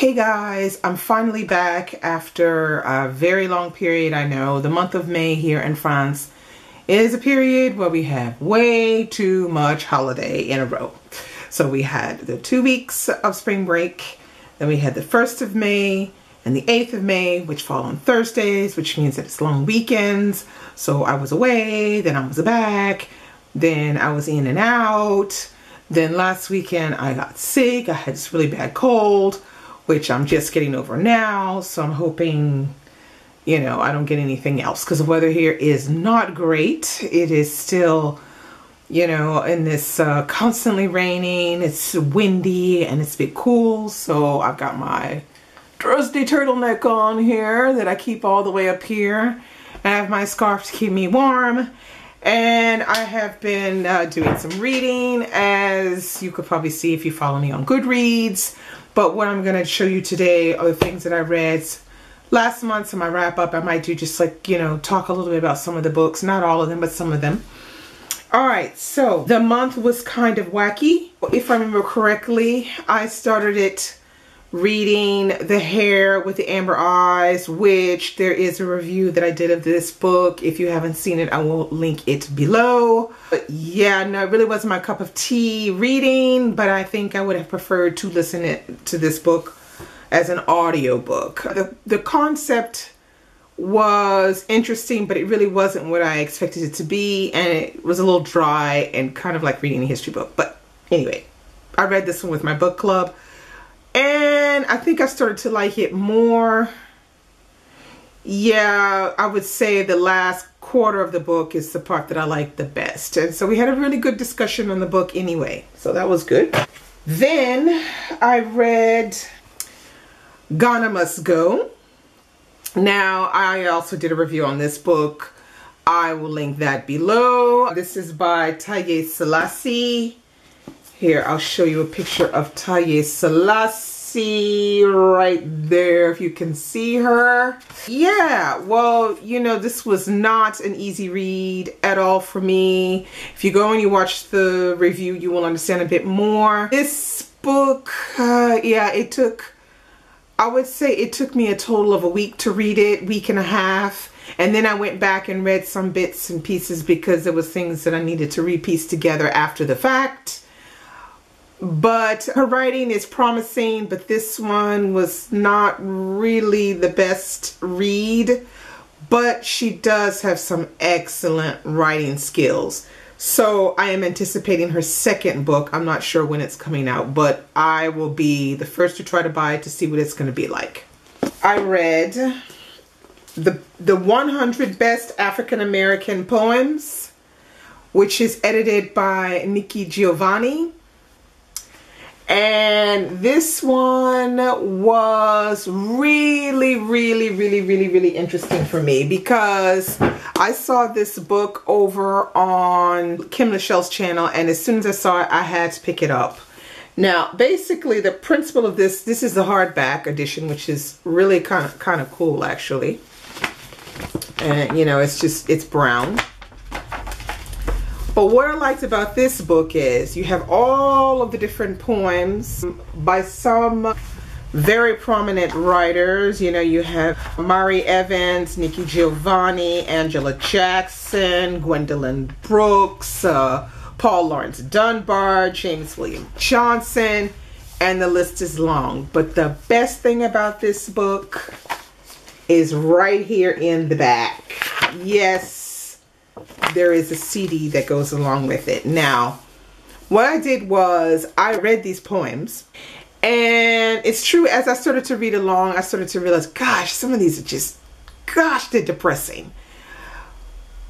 Hey guys, I'm finally back after a very long period. I know the month of May here in France is a period where we have way too much holiday in a row. So we had the 2 weeks of spring break, then we had the 1st of May and the 8th of May, which fall on Thursdays, which means that it's long weekends. So I was away, then I was back, then I was in and out. Then last weekend I got sick. I had this really bad cold, which I'm just getting over now. So I'm hoping, you know, I don't get anything else because the weather here is not great. It is still, you know, in this constantly raining. It's windy and it's a bit cool. So I've got my trusty turtleneck on here that I keep all the way up here. I have my scarf to keep me warm. And I have been doing some reading, as you could probably see if you follow me on Goodreads. But what I'm going to show you today are the things that I read last month. So my wrap up, I might do just like, you know, talk a little bit about some of the books. Not all of them, but some of them. All right, so the month was kind of wacky. If I remember correctly, I started it reading The Hare with the Amber Eyes, which there is a review that I did of this book. If you haven't seen it, I will link it below. But yeah, no, it really wasn't my cup of tea reading, but I think I would have preferred to listen to this book as an audio book. The concept was interesting, but it really wasn't what I expected it to be, and it was a little dry and kind of like reading a history book. But anyway, I read this one with my book club, and I think I started to like it more. Yeah, I would say the last quarter of the book is the part that I like the best. And so we had a really good discussion on the book anyway. So that was good. Then I read Ghana Must Go. Now, I also did a review on this book. I will link that below. This is by Taye Selassie. Here, I'll show you a picture of Taye Selassie right there, if you can see her. Yeah, well, you know, this was not an easy read at all for me. If you go and you watch the review, you will understand a bit more. This book, yeah, I would say it took me a total of a week to read it, week and a half. And then I went back and read some bits and pieces because there was things that I needed to repiece together after the fact. But her writing is promising, but this one was not really the best read. But she does have some excellent writing skills. So I am anticipating her second book. I'm not sure when it's coming out, but I will be the first to try to buy it to see what it's going to be like. I read the 100 Best African American Poems, which is edited by Nikki Giovanni. And this one was really interesting for me because I saw this book over on Kim Lachelle's channel, and as soon as I saw it, I had to pick it up. Now, basically, the principle of this is the hardback edition, which is really kind of cool, actually. And, you know, it's brown. But what I liked about this book is you have all of the different poems by some very prominent writers. You know, you have Mari Evans, Nikki Giovanni, Angela Jackson, Gwendolyn Brooks, Paul Laurence Dunbar, James William Johnson, and the list is long. But the best thing about this book is right here in the back. Yes, there is a CD that goes along with it. Now, what I did was I read these poems, and it's true, as I started to read along, I started to realize, gosh, some of these are just, gosh, they're depressing.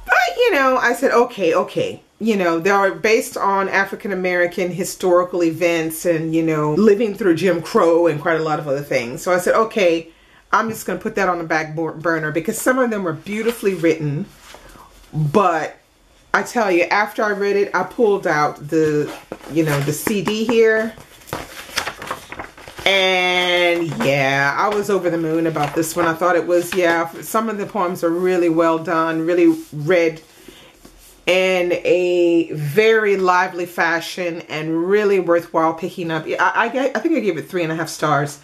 But, you know, I said, okay. You know, they are based on African-American historical events and, you know, living through Jim Crow and quite a lot of other things. So I said, okay, I'm just going to put that on the back burner because some of them were beautifully written. But I tell you, after I read it, I pulled out the, you know, the CD here. And yeah, I was over the moon about this one. I thought it was, yeah, some of the poems are really well done, really read in a very lively fashion and really worthwhile picking up. I think I gave it 3.5 stars.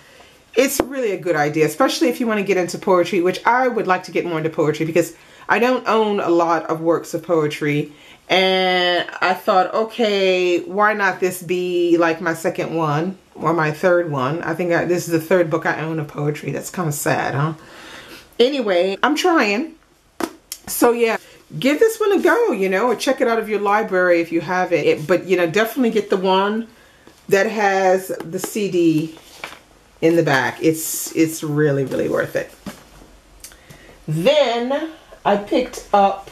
It's really a good idea, especially if you want to get into poetry, which I would like to get more into poetry because I don't own a lot of works of poetry. And I thought, okay, why not this be like my second one or my third one? I think this is the third book I own of poetry. That's kind of sad, huh? Anyway, I'm trying. So yeah, give this one a go, you know, or check it out of your library if you have it. But, you know, definitely get the one that has the CD in the back. It's really, really worth it. Then I picked up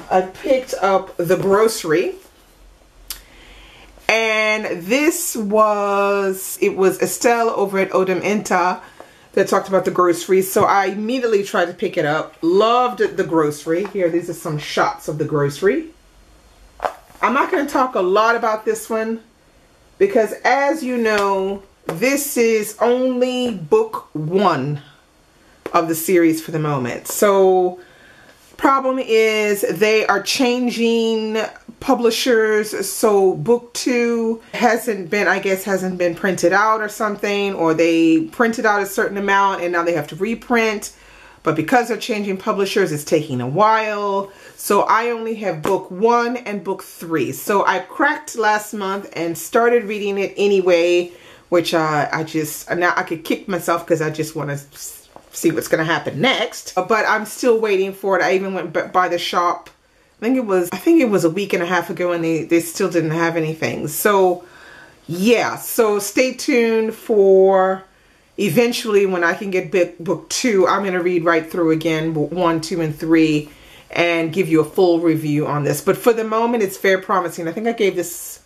The Grocery. And this was, it was Estelle over at Odom Inta that talked about The Grocery. So I immediately tried to pick it up. Loved The Grocery. Here, these are some shots of The Grocery. I'm not going to talk a lot about this one because, as you know, this is only book 1 of the series for the moment. So problem is they are changing publishers, so book 2 hasn't been printed out or something, or they printed out a certain amount and now they have to reprint, but because they're changing publishers it's taking a while. So I only have book 1 and book 3. So I cracked last month and started reading it anyway, which I just, now I could kick myself because I just want to see what's going to happen next. But I'm still waiting for it. I even went by the shop. I think it was a week and a half ago and they still didn't have anything. So yeah, so stay tuned for eventually when I can get book 2. I'm going to read right through again, book 1, 2, and 3, and give you a full review on this. But for the moment, it's very promising. I think I gave this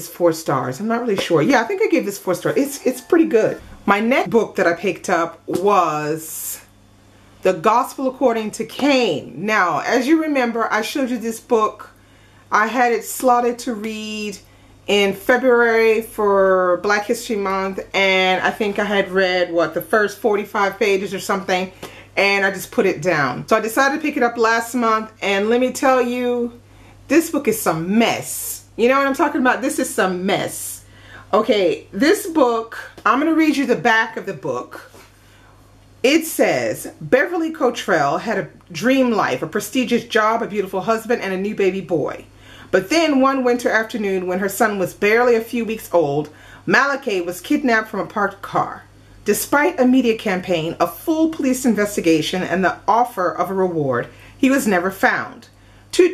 4 stars. I'm not really sure. Yeah, I think I gave this 4 stars. It's pretty good. My next book that I picked up was The Gospel According to Cain. Now, as you remember, I showed you this book. I had it slotted to read in February for Black History Month, and I think I had read, what, the first 45 pages or something, and I just put it down. So I decided to pick it up last month, and let me tell you, this book is some mess. You know what I'm talking about? This is some mess. Okay, this book, I'm going to read you the back of the book. It says, Beverly Cottrell had a dream life, a prestigious job, a beautiful husband, and a new baby boy. But then one winter afternoon when her son was barely a few weeks old, Malachi was kidnapped from a parked car. Despite a media campaign, a full police investigation, and the offer of a reward, he was never found. Two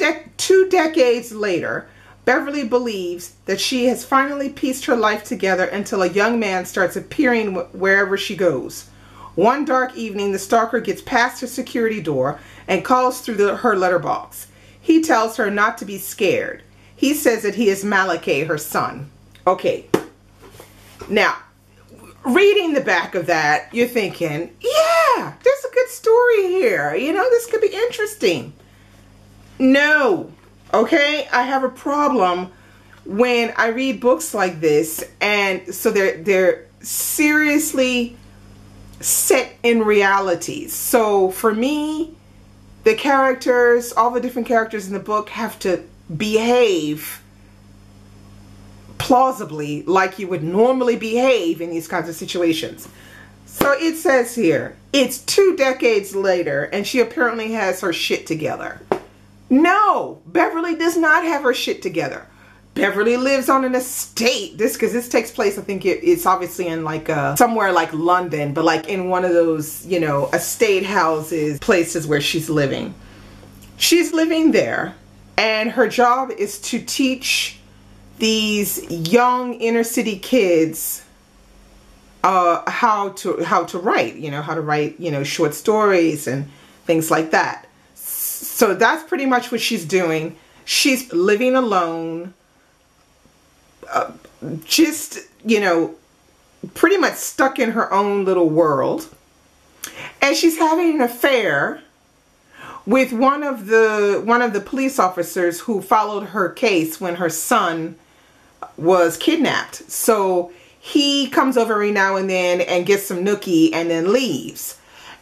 decades later, Beverly believes that she has finally pieced her life together until a young man starts appearing wherever she goes. One dark evening, the stalker gets past her security door and calls through her letterbox. He tells her not to be scared. He says that he is Malachi, her son. Okay. Now, reading the back of that, you're thinking, yeah, there's a good story here. You know, this could be interesting. No. Okay? I have a problem when I read books like this, and so they're seriously set in reality. So for me, the characters, all the different characters in the book have to behave plausibly like you would normally behave in these kinds of situations. So it says here, it's 2 decades later and she apparently has her shit together. No, Beverly does not have her shit together. Beverly lives on an estate. Because this takes place, I think it's obviously in like somewhere like London, but like in one of those, you know, estate houses, places where she's living. She's living there, and her job is to teach these young inner city kids how to write, you know, how to write, you know, short stories and things like that. So that's pretty much what she's doing. She's living alone, just, you know, pretty much stuck in her own little world. And she's having an affair with one of the police officers who followed her case when her son was kidnapped. So he comes over every now and then and gets some nookie and then leaves.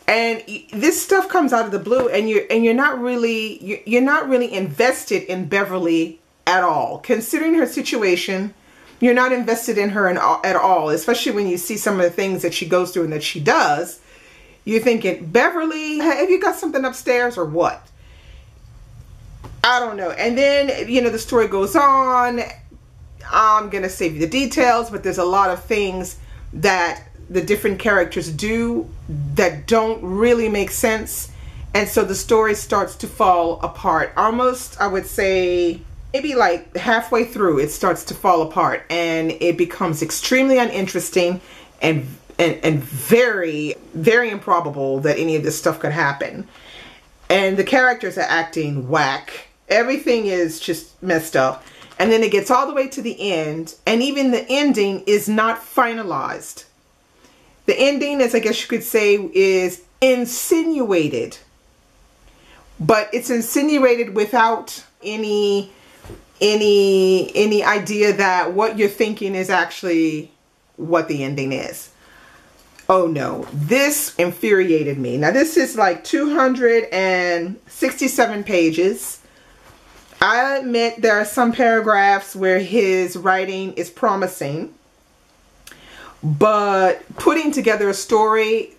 And this stuff comes out of the blue, and you're not really invested in Beverly at all, considering her situation. you're not invested in her at all, especially when you see some of the things that she goes through and that she does. You're thinking, Beverly, have you got something upstairs or what? I don't know. And then, you know, the story goes on. I'm going to save you the details, but there's a lot of things that the different characters do that don't really make sense. And so the story starts to fall apart. Almost, I would say, maybe like halfway through, it starts to fall apart. And it becomes extremely uninteresting and very, very improbable that any of this stuff could happen. And the characters are acting whack. Everything is just messed up. And then it gets all the way to the end, and even the ending is not finalized. The ending, as I guess you could say, is insinuated. But it's insinuated without any idea that what you're thinking is actually what the ending is. Oh no, this infuriated me. Now this is like 267 pages. I admit there are some paragraphs where his writing is promising, but putting together a story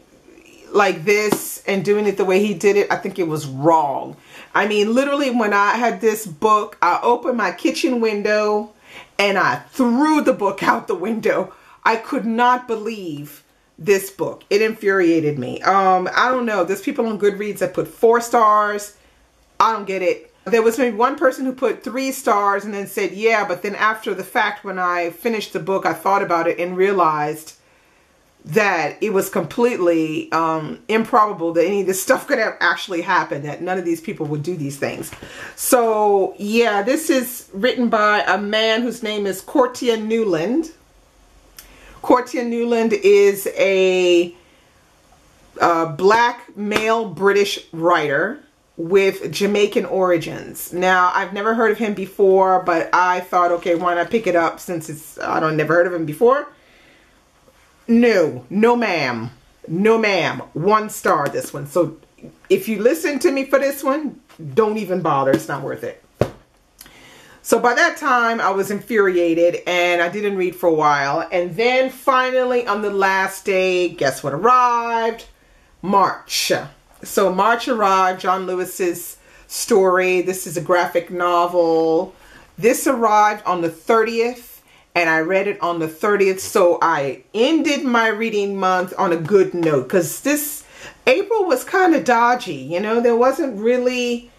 like this and doing it the way he did it, I think it was wrong. I mean, literally when I had this book, I opened my kitchen window and I threw the book out the window. I could not believe this book. It infuriated me. I don't know. There's people on Goodreads that put 4 stars. I don't get it. There was maybe one person who put 3 stars and then said, yeah, but then after the fact, when I finished the book, I thought about it and realized that it was completely improbable that any of this stuff could have actually happened, that none of these people would do these things. So yeah, this is written by a man whose name is Courtia Newland. Courtia Newland is a black male British writer with Jamaican origins. Now, I've never heard of him before, but I thought, okay, why not pick it up since I never heard of him before. No ma'am. No ma'am. 1 star this one. So if you listen to me for this one, don't even bother. It's not worth it. So by that time, I was infuriated and I didn't read for a while. And then finally on the last day, guess what arrived? March. So March arrived, John Lewis's story. This is a graphic novel. This arrived on the 30th and I read it on the 30th. So I ended my reading month on a good note because this April was kind of dodgy. You know, there wasn't really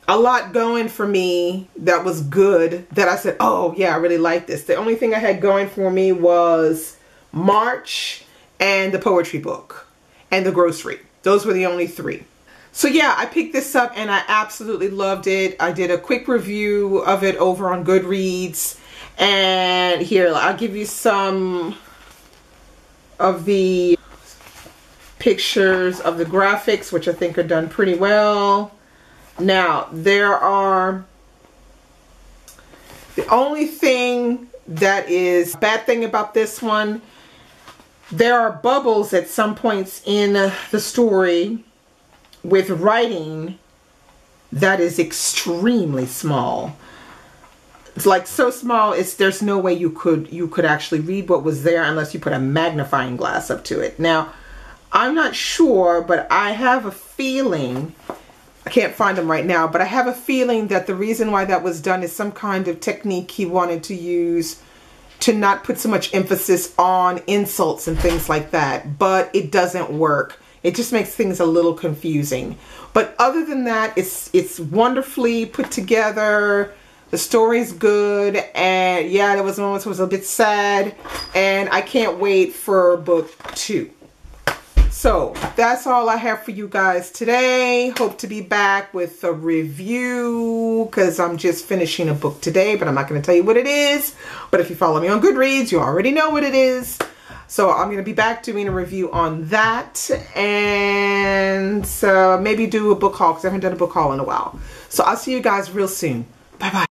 a lot going for me that was good that I said, oh yeah, I really like this. The only thing I had going for me was March and the poetry book and the grocery. Those were the only 3. So yeah, I picked this up and I absolutely loved it. I did a quick review of it over on Goodreads. And here, I'll give you some of the pictures of the graphics, which I think are done pretty well. Now, the only thing that is a bad thing about this one, there are bubbles at some points in the story with writing that is extremely small. It's like so small, there's no way you could actually read what was there unless you put a magnifying glass up to it. Now, I'm not sure, but I have a feeling, I can't find them right now, but I have a feeling that the reason why that was done is some kind of technique he wanted to use to not put so much emphasis on insults and things like that, but it doesn't work. It just makes things a little confusing. But other than that, it's wonderfully put together. The story's good, and yeah, there was moments where it was a bit sad, and I can't wait for book 2. So that's all I have for you guys today. Hope to be back with a review because I'm just finishing a book today, but I'm not going to tell you what it is. But if you follow me on Goodreads, you already know what it is. So I'm going to be back doing a review on that, and maybe do a book haul because I haven't done a book haul in a while. So I'll see you guys real soon. Bye-bye.